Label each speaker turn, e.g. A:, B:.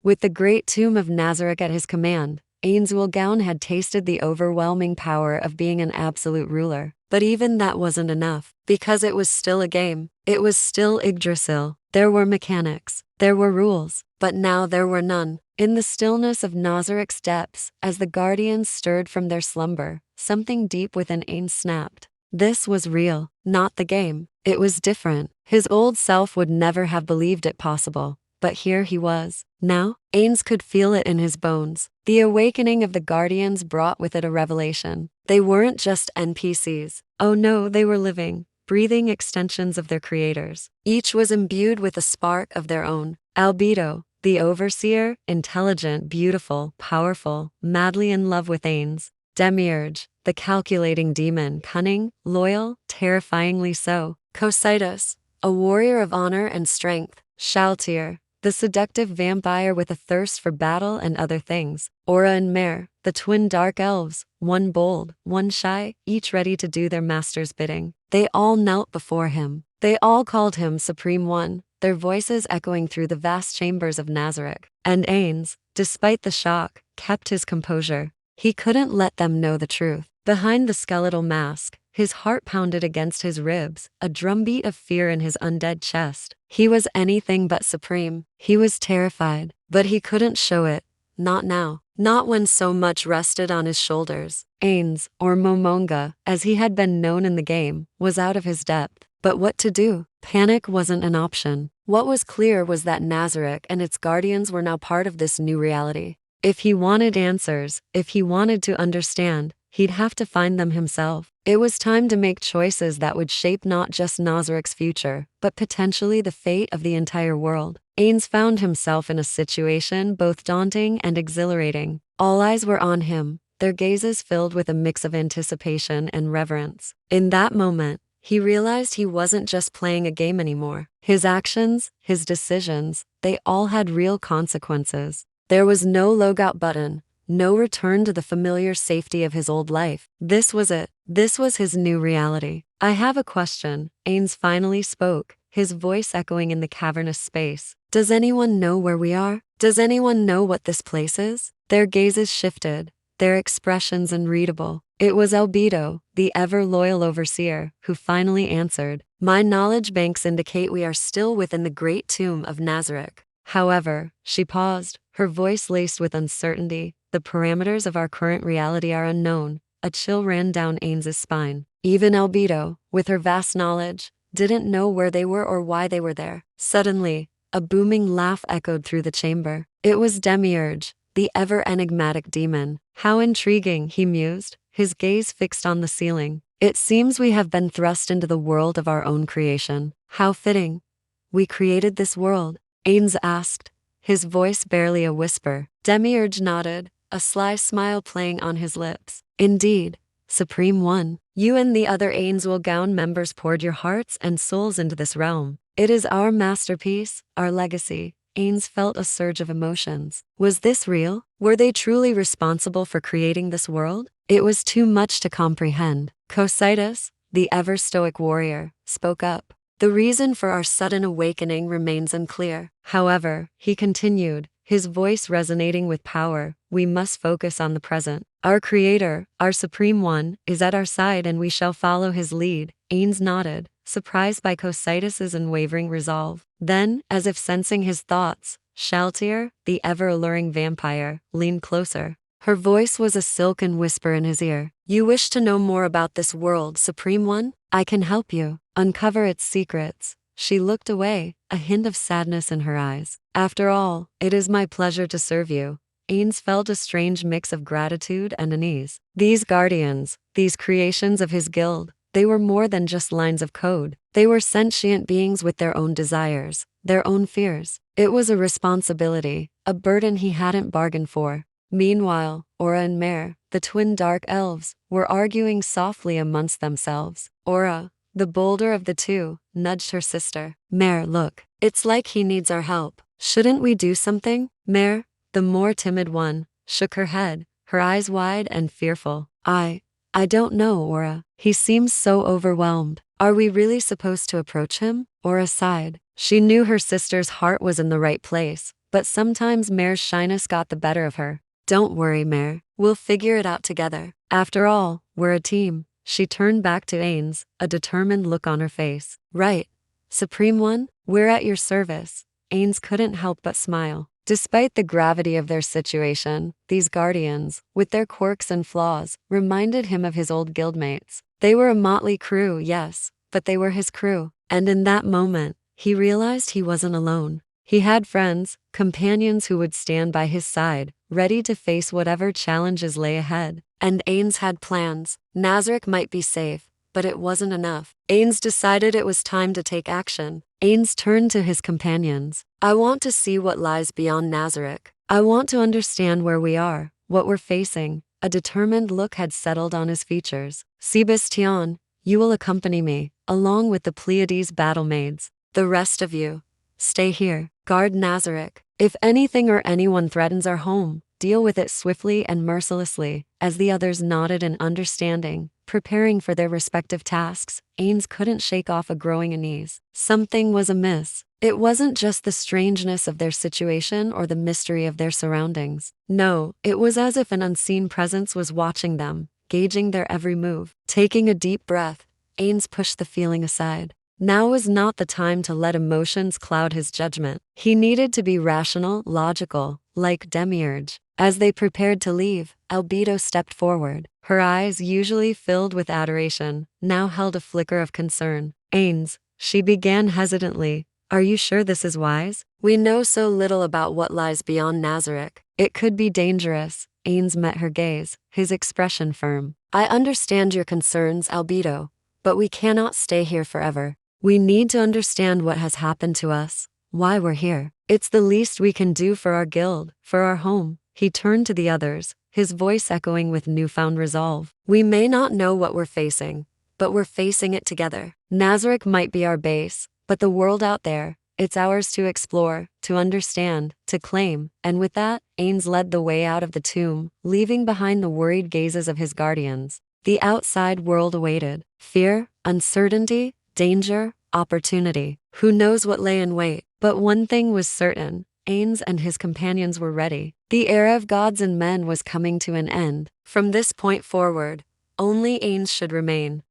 A: With the great tomb of Nazarick at his command, Ainsworth had tasted the overwhelming power of being an absolute ruler. But even that wasn't enough, because it was still a game. It was still Yggdrasil. There were mechanics, there were rules, but now there were none. In the stillness of Nazarick's depths, as the guardians stirred from their slumber, something deep within Ains snapped. This was real, not the game. It was different. His old self would never have believed it possible. But here he was. Now, Ains could feel it in his bones. The awakening of the Guardians brought with it a revelation. They weren't just NPCs. Oh no, they were living, breathing extensions of their creators. Each was imbued with a spark of their own. Albedo, the overseer, intelligent, beautiful, powerful, madly in love with Ains. Demiurge, the calculating demon, cunning, loyal, terrifyingly so. Cocytus, a warrior of honor and strength. Shaltir, the seductive vampire with a thirst for battle and other things. Aura and Mare, the twin dark elves, one bold, one shy, each ready to do their master's bidding. They all knelt before him. They all called him Supreme One, their voices echoing through the vast chambers of Nazarick. And Ains, despite the shock, kept his composure. He couldn't let them know the truth. Behind the skeletal mask, his heart pounded against his ribs, a drumbeat of fear in his undead chest. He was anything but supreme. He was terrified, but he couldn't show it. Not now. Not when so much rested on his shoulders. Ains, or Momonga, as he had been known in the game, was out of his depth. But what to do? Panic wasn't an option. What was clear was that Nazarick and its guardians were now part of this new reality. If he wanted answers, if he wanted to understand, he'd have to find them himself. It was time to make choices that would shape not just Nazarick's future, but potentially the fate of the entire world. Ains found himself in a situation both daunting and exhilarating. All eyes were on him, their gazes filled with a mix of anticipation and reverence. In that moment, he realized he wasn't just playing a game anymore. His actions, his decisions, they all had real consequences. There was no logout button, no return to the familiar safety of his old life. This was it. This was his new reality. I have a question, Ains finally spoke, his voice echoing in the cavernous space. Does anyone know where we are? Does anyone know what this place is? Their gazes shifted, their expressions unreadable. It was Albedo, the ever-loyal overseer, who finally answered. My knowledge banks indicate we are still within the great tomb of Nazarick. However, she paused, her voice laced with uncertainty. The parameters of our current reality are unknown. A chill ran down Ains's spine. Even Albedo, with her vast knowledge, didn't know where they were or why they were there. Suddenly, a booming laugh echoed through the chamber. It was Demiurge, the ever-enigmatic demon. How intriguing, he mused, his gaze fixed on the ceiling. It seems we have been thrust into the world of our own creation. How fitting. We created this world, Ains asked, his voice barely a whisper. Demiurge nodded, a sly smile playing on his lips. Indeed, Supreme One, you and the other Ainsworth members poured your hearts and souls into this realm. It is our masterpiece, our legacy. Ains felt a surge of emotions. Was this real? Were they truly responsible for creating this world? It was too much to comprehend. Cocytus, the ever-stoic warrior, spoke up. The reason for our sudden awakening remains unclear. However, he continued, his voice resonating with power, we must focus on the present. Our Creator, our Supreme One, is at our side and we shall follow his lead. Ains nodded, surprised by Cocytus's unwavering resolve. Then, as if sensing his thoughts, Shaltir, the ever-alluring vampire, leaned closer. Her voice was a silken whisper in his ear. You wish to know more about this world, Supreme One? I can help you uncover its secrets. She looked away, a hint of sadness in her eyes. After all, it is my pleasure to serve you. Ains felt a strange mix of gratitude and unease. These guardians, these creations of his guild, they were more than just lines of code. They were sentient beings with their own desires, their own fears. It was a responsibility, a burden he hadn't bargained for. Meanwhile, Aura and Mare, the twin dark elves, were arguing softly amongst themselves. Aura, the bolder of the two, nudged her sister. Mare, look, it's like he needs our help. Shouldn't we do something? Mare, the more timid one, shook her head, her eyes wide and fearful. I don't know, Aura. He seems so overwhelmed. Are we really supposed to approach him? Aura sighed. She knew her sister's heart was in the right place, but sometimes Mare's shyness got the better of her. Don't worry, Mare. We'll figure it out together. After all, we're a team. She turned back to Ains, a determined look on her face. Right. Supreme One, we're at your service. Ains couldn't help but smile. Despite the gravity of their situation, these guardians, with their quirks and flaws, reminded him of his old guildmates. They were a motley crew, yes, but they were his crew. And in that moment, he realized he wasn't alone. He had friends, companions who would stand by his side, ready to face whatever challenges lay ahead. And Ains had plans. Nazarick might be safe, but it wasn't enough. Ains decided it was time to take action. Ains turned to his companions. I want to see what lies beyond Nazarick. I want to understand where we are, what we're facing. A determined look had settled on his features. Sebastian, you will accompany me, along with the Pleiades battle maids. The rest of you, stay here. Guard Nazarick. If anything or anyone threatens our home, deal with it swiftly and mercilessly. As the others nodded in understanding, preparing for their respective tasks, Ains couldn't shake off a growing unease. Something was amiss. It wasn't just the strangeness of their situation or the mystery of their surroundings. No, it was as if an unseen presence was watching them, gauging their every move. Taking a deep breath, Ains pushed the feeling aside. Now was not the time to let emotions cloud his judgment. He needed to be rational, logical, like Demiurge. As they prepared to leave, Albedo stepped forward. Her eyes, usually filled with adoration, now held a flicker of concern. Ains, she began hesitantly. Are you sure this is wise? We know so little about what lies beyond Nazarick. It could be dangerous. Ains met her gaze, his expression firm. I understand your concerns, Albedo, but we cannot stay here forever. We need to understand what has happened to us, why we're here. It's the least we can do for our guild, for our home. He turned to the others, his voice echoing with newfound resolve. We may not know what we're facing, but we're facing it together. Nazarick might be our base, but the world out there, it's ours to explore, to understand, to claim. And with that, Ains led the way out of the tomb, leaving behind the worried gazes of his guardians. The outside world awaited. Fear, uncertainty, danger, opportunity. Who knows what lay in wait? But one thing was certain. Ains and his companions were ready. The era of gods and men was coming to an end. From this point forward, only Ains should remain,